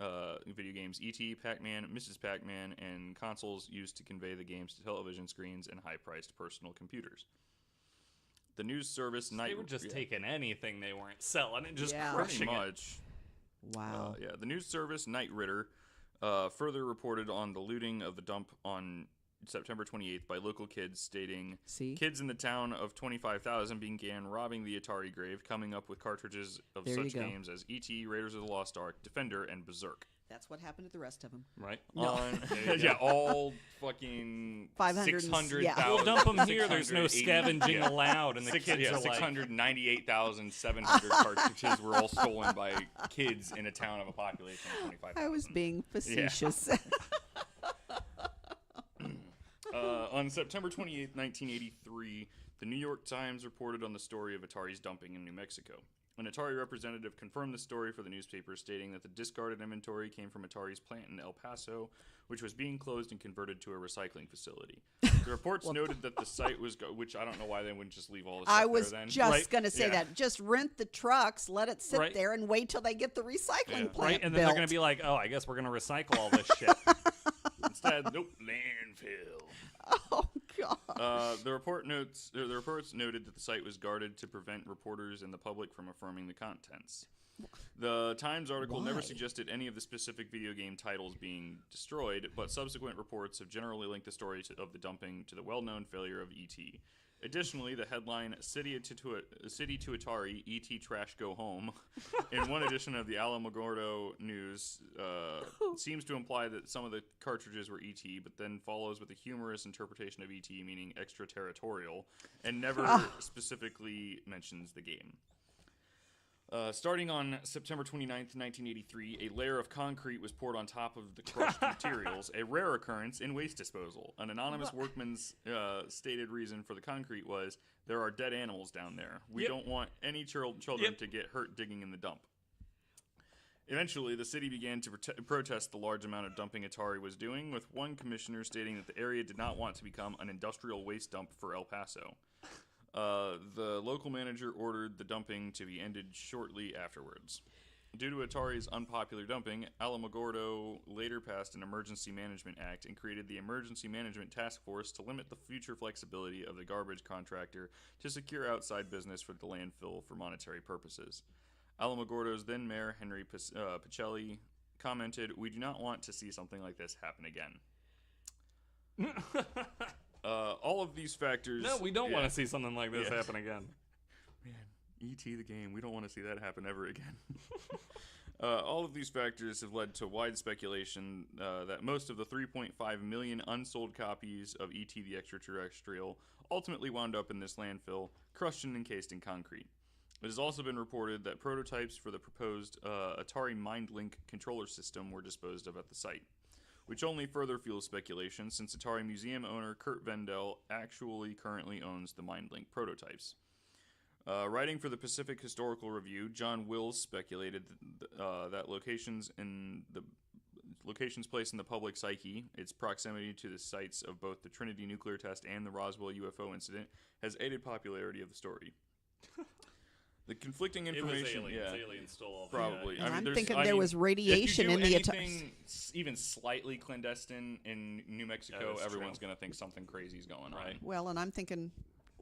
E.T., Pac-Man, Mrs. Pac-Man, and consoles used to convey the games to television screens and high-priced personal computers. The news service They were just taking anything they weren't selling and just crushing pretty much. Wow. The news service Knight Ridder further reported on the looting of the dump on September 28th by local kids, stating, kids in the town of 25,000 began robbing the Atari grave, coming up with cartridges of such games as E.T., Raiders of the Lost Ark, Defender, and Berserk. That's what happened to the rest of them. Right. No. All fucking 600,000. Yeah. We'll dump them here. There's no scavenging allowed, and the kids are like 698,700 cartridges were all stolen by kids in a town of a population of 25,000. I was being facetious. On September 28th, 1983, the New York Times reported on the story of Atari's dumping in New Mexico. An Atari representative confirmed the story for the newspaper, stating that the discarded inventory came from Atari's plant in El Paso, which was being closed and converted to a recycling facility. The reports noted that the site was, which I don't know why they wouldn't just leave all this I stuff was there then. just going to say that. Just rent the trucks, let it sit there, and wait till they get the recycling plant and then they're going to be like, oh, I guess we're going to recycle all this shit. Instead, nope, landfill. Oh, God. The reports noted that the site was guarded to prevent reporters and the public from affirming the contents. The Times article never suggested any of the specific video game titles being destroyed, but subsequent reports have generally linked the story of the dumping to the well-known failure of E.T. Additionally, the headline "City to Atari, E.T. Trash Go Home" in one edition of the Alamogordo News seems to imply that some of the cartridges were E.T., but then follows with a humorous interpretation of E.T. meaning extraterritorial, and never specifically mentions the game. Starting on September 29th, 1983, a layer of concrete was poured on top of the crushed materials, a rare occurrence in waste disposal. An anonymous workman's stated reason for the concrete was, there are dead animals down there. We don't want any children to get hurt digging in the dump. Eventually, the city began to protest the large amount of dumping Atari was doing, with one commissioner stating that the area did not want to become an industrial waste dump for El Paso. The local manager ordered the dumping to be ended shortly afterwards. Due to Atari's unpopular dumping, Alamogordo later passed an Emergency Management Act and created the Emergency Management Task Force to limit the future flexibility of the garbage contractor to secure outside business for the landfill for monetary purposes. Alamogordo's then mayor, Henry Pacelli, commented, "We do not want to see something like this happen again." All of these factors... No, we don't want to see something like this happen again. Man, E.T. the game, we don't want to see that happen ever again. All of these factors have led to wide speculation that most of the 3.5 million unsold copies of E.T. the Extraterrestrial ultimately wound up in this landfill, crushed and encased in concrete. It has also been reported that prototypes for the proposed Atari MindLink controller system were disposed of at the site, which only further fuels speculation since Atari museum owner Kurt Vendel actually currently owns the MindLink prototypes. Writing for the Pacific Historical Review, John Wills speculated that locations placed in the public psyche, its proximity to the sites of both the Trinity nuclear test and the Roswell UFO incident, has aided popularity of the story. The conflicting information. It was aliens. Aliens stole all probably. The, I'm thinking there was radiation in the Atari. Even slightly clandestine in New Mexico, everyone's going to think something crazy is going on. Well, and I'm thinking,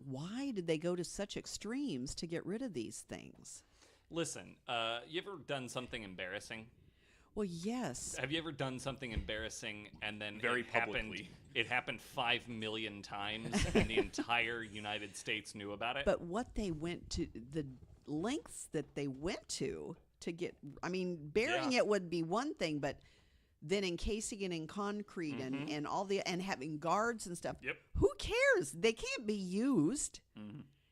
why did they go to such extremes to get rid of these things? Listen, you ever done something embarrassing? Well, yes. Have you ever done something embarrassing and then it happened 5 million times and the entire United States knew about it? But what they went to, the lengths that they went to get, I mean, burying it would be one thing, but then encasing it in concrete and all the, and having guards and stuff. Yep. Who cares? They can't be used.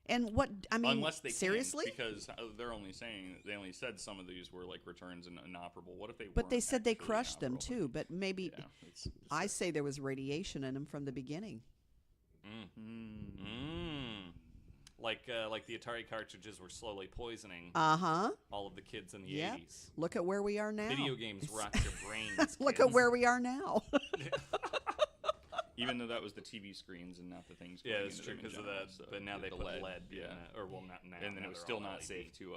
And what, I mean, unless they seriously? Because they only said some of these were like returns and inoperable. What if they But they said they actually crushed them inoperable? too, but maybe, I say there was radiation in them from the beginning. Like the Atari cartridges were slowly poisoning all of the kids in the 80s. Look at where we are now. Video games rock your brains. Look at where we are now. Even though that was the TV screens and not the things. Yeah, going that's into true them in because of general, that. so But now they the put LED. Yeah. Or well, not now. And then now it was they're still all not LED. safe to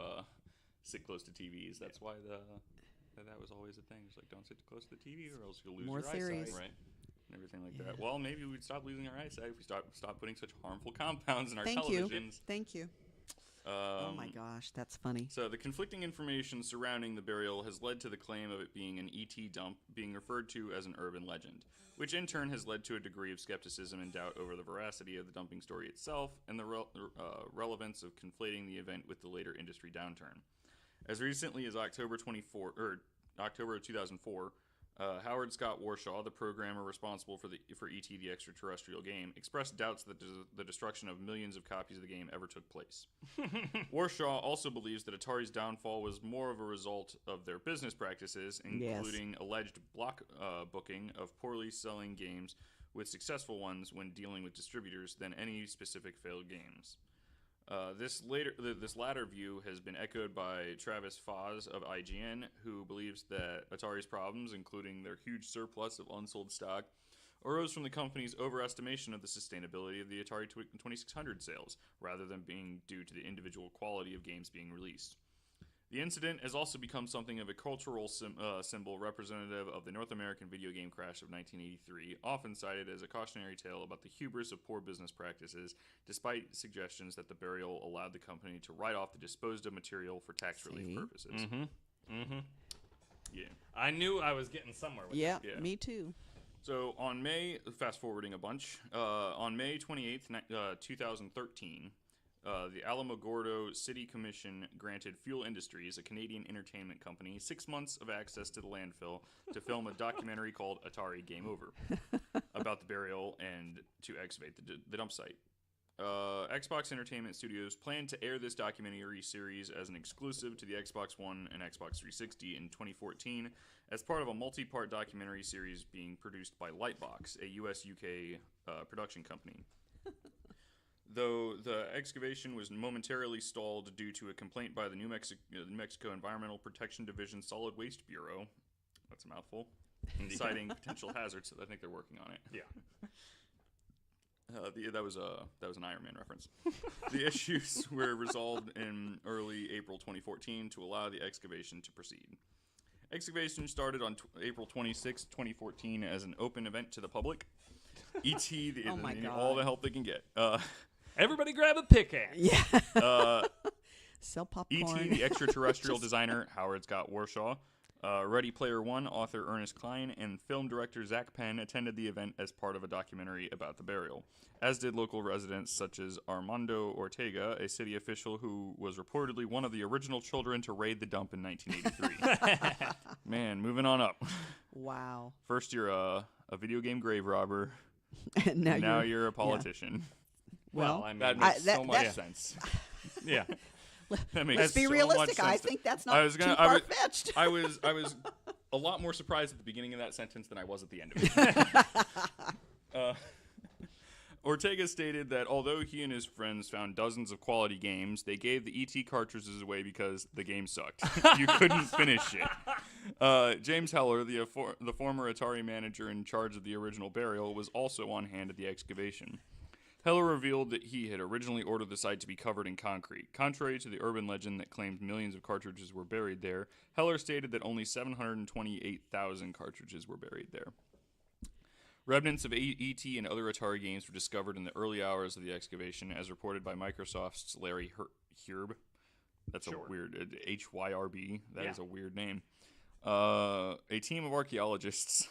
sit close to TVs. That's why that was always a thing. It's like, don't sit too close to the TV or else you'll lose More your theories. eyesight. Right. And everything like that. Well, maybe we'd stop losing our eyesight if we stop putting such harmful compounds in our televisions. Thank you. Oh my gosh, that's funny. So the conflicting information surrounding the burial has led to the claim of it being an ET dump being referred to as an urban legend, which in turn has led to a degree of skepticism and doubt over the veracity of the dumping story itself and the relevance of conflating the event with the later industry downturn. As recently as October of 2004, Howard Scott Warshaw, the programmer responsible for E.T. the Extraterrestrial game, expressed doubts that the destruction of millions of copies of the game ever took place. Warshaw also believes that Atari's downfall was more of a result of their business practices, including alleged block booking of poorly selling games with successful ones when dealing with distributors than any specific failed games. This latter view has been echoed by Travis Foz of IGN, who believes that Atari's problems, including their huge surplus of unsold stock, arose from the company's overestimation of the sustainability of the Atari 2600 sales, rather than being due to the individual quality of games being released. The incident has also become something of a cultural symbol representative of the North American video game crash of 1983, often cited as a cautionary tale about the hubris of poor business practices, despite suggestions that the burial allowed the company to write off the disposed of material for tax relief purposes. Yeah. I knew I was getting somewhere with Yeah, Yeah. me too. So on fast forwarding a bunch, on May 28th, 2013, the Alamogordo City Commission granted Fuel Industries, a Canadian entertainment company, 6 months of access to the landfill to film a documentary called Atari Game Over about the burial and to excavate the dump site. Xbox Entertainment Studios planned to air this documentary series as an exclusive to the Xbox One and Xbox 360 in 2014 as part of a multi-part documentary series being produced by Lightbox, a US-UK production company. Though the excavation was momentarily stalled due to a complaint by the New Mexico Environmental Protection Division Solid Waste Bureau, that's a mouthful, citing potential hazards. I think they're working on it. Yeah. That was an Iron Man reference. The issues were resolved in early April 2014 to allow the excavation to proceed. Excavation started on April 26, 2014 as an open event to the public. E.T. Oh my God. all the help they can get. Everybody grab a pickaxe. Yeah. Sell popcorn. E.T. the extraterrestrial designer Howard Scott Warshaw, Ready Player One author Ernest Cline, and film director Zach Penn attended the event as part of a documentary about the burial, as did local residents such as Armando Ortega, a city official who was reportedly one of the original children to raid the dump in 1983. Man, moving on up. Wow. First you're a video game grave robber, And now you're a politician. Well, I mean, That makes so much that- sense. yeah. That makes Let's be so realistic. much I sense. think that's I not was too gonna- I was- far-fetched. I was a lot more surprised at the beginning of that sentence than I was at the end of it. Ortega stated that although he and his friends found dozens of quality games, they gave the ET cartridges away because the game sucked. You couldn't finish it. James Heller, the former Atari manager in charge of the original burial, was also on hand at the excavation. Heller revealed that he had originally ordered the site to be covered in concrete. Contrary to the urban legend that claimed millions of cartridges were buried there, Heller stated that only 728,000 cartridges were buried there. Remnants of E.T. and other Atari games were discovered in the early hours of the excavation, as reported by Microsoft's Larry Hryb. That's a weird H-Y-R-B. That is a weird name. A team of archaeologists.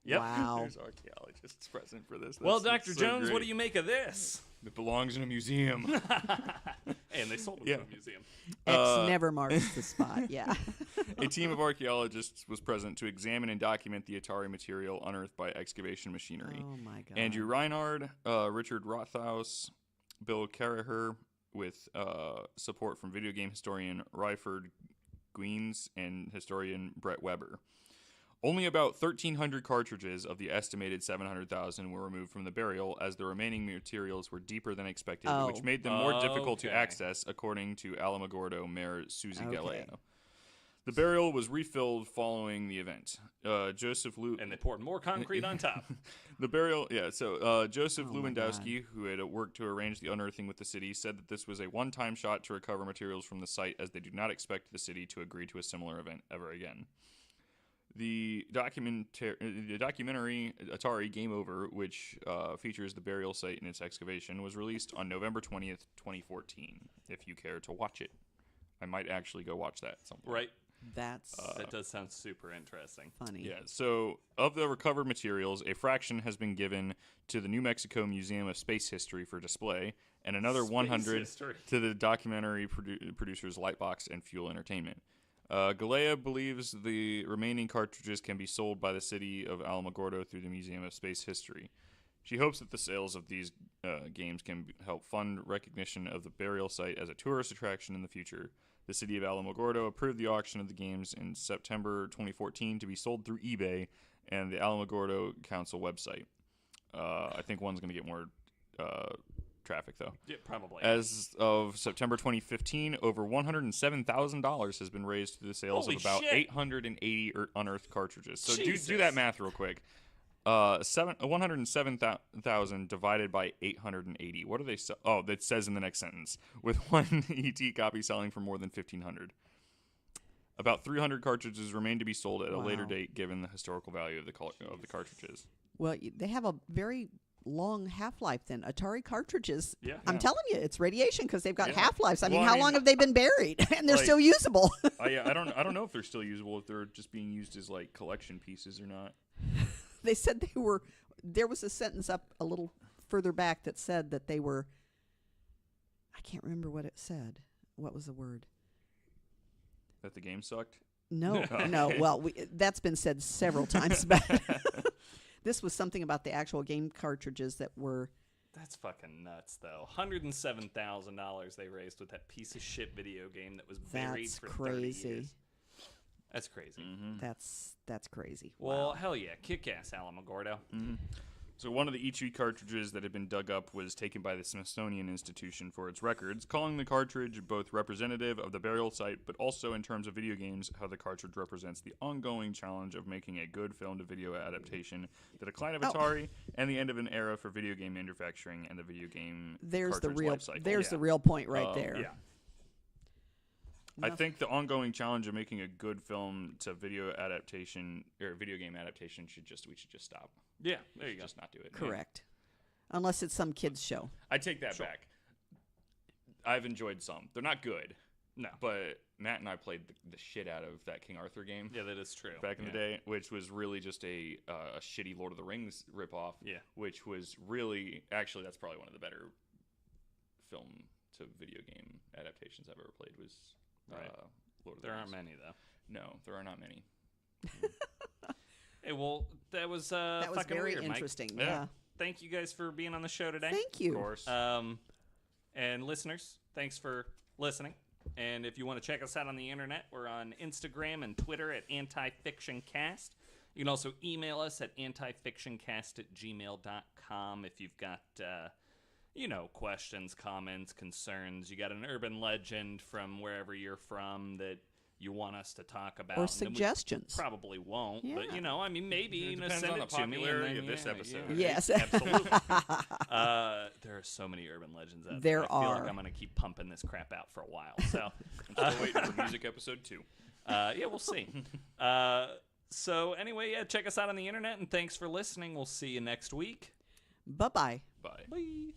Yep. Wow. There's archaeologists present for this. Well, That's Dr. so Jones, great. what do you make of this? It belongs in a museum. And they sold it Yeah. to a museum. X never marks the spot. Yeah. A team of archaeologists was present to examine and document the Atari material unearthed by excavation machinery. Oh my God. Andrew Reinhard, Richard Rothaus, Bill Carraher, with support from video game historian Ryford Guines and historian Brett Weber. Only about 1,300 cartridges of the estimated 700,000 were removed from the burial, as the remaining materials were deeper than expected, which made them more difficult to Okay. access, according to Alamogordo Mayor Susie Galea. The burial was refilled following the event. Joseph Lew And they poured more concrete on top. The burial, yeah. So Joseph Oh my Lewandowski, who had worked to arrange the unearthing with the city, said that this was a one-time shot to recover materials from the site, as they do not expect the city to agree to a similar event ever again. The documentary Atari Game Over, which features the burial site and its excavation, was released on November 20th, 2014. If you care to watch it, I might actually go watch that at some point. Right. That's That does sound super interesting. funny. Yeah, so of the recovered materials, a fraction has been given to the New Mexico Museum of Space History for display, and another Space 100 history. to the documentary producers Lightbox and Fuel Entertainment. Galea believes the remaining cartridges can be sold by the city of Alamogordo through the Museum of Space History. She hopes that the sales of these games can help fund recognition of the burial site as a tourist attraction in the future. The city of Alamogordo approved the auction of the games in September 2014 to be sold through eBay and the Alamogordo Council website. I think one's going to get more traffic, though. Yeah, probably. As of September 2015, over $107,000 has been raised through the sales Holy of about shit. 880 unearthed cartridges. So do Jesus. that math real quick. 107,000 divided by 880. What do they sell? Oh, that says in the next sentence. With one ET copy selling for more than 1,500. About 300 cartridges remain to be sold at a later Wow. date, given the historical value of the cartridges. Well, they have a very long half-life then. Atari cartridges, Yeah. I'm telling you, it's radiation because they've got Yeah. half-lives. I Well, mean, I how mean, long have they been buried? And they're like- still usable. I don't know if they're still usable, if they're just being used as like collection pieces or not. They said they were, there was a sentence up a little further back that said that they were, I can't remember what it said. What was the word? That the game sucked. No, no. Well, that's been said several times, but this was something about the actual game cartridges that were. That's fucking nuts, though. $107,000 they raised with that piece of shit video game that was buried That's for crazy. 30 years. That's crazy. That's crazy. Well, Wow. hell yeah. Kick ass, Alamogordo. So one of the ET cartridges that had been dug up was taken by the Smithsonian Institution for its records, calling the cartridge both representative of the burial site, but also in terms of video games, how the cartridge represents the ongoing challenge of making a good film-to-video adaptation, the decline of Atari, and the end of an era for video game manufacturing and the video game There's the cartridge real. life cycle. There's the real point right there. Yeah. I think the ongoing challenge of making a good film to video adaptation or video game adaptation we should just stop. Yeah, there you go. Just not do it. Correct. Unless it's some kids show. I take that back. I've enjoyed some. They're not good. No. But Matt and I played the shit out of that King Arthur game Yeah, that is true. back in the day, which was really just a shitty Lord of the Rings ripoff. Yeah. Which was really, actually, that's probably one of the better film to video game adaptations I've ever played was Right. Lord of the There Rings. aren't many, though. No, there are not many. Hey, well, that was That was fucking very weird, Mike. interesting. Yeah. Yeah. Thank you guys for being on the show today. Thank you. Of course. And listeners, thanks for listening. And if you want to check us out on the internet, we're on Instagram and Twitter at AntiFictionCast. You can also email us at antifictioncast@gmail.com if you've got, questions, comments, concerns. You got an urban legend from wherever you're from that you want us to talk about. Or and then we suggestions. probably won't, but Yeah. maybe It depends send on it the to me. and popularity then, of this yeah, episode. yeah. Yes. Absolutely. There are so many urban legends out there. There I feel like are. I'm going to keep pumping this crap out for a while. So, I'm still waiting for music episode 2. yeah, we'll see. So anyway, yeah, check us out on the internet, and thanks for listening. We'll see you next week. Bye-bye. Bye. Bye.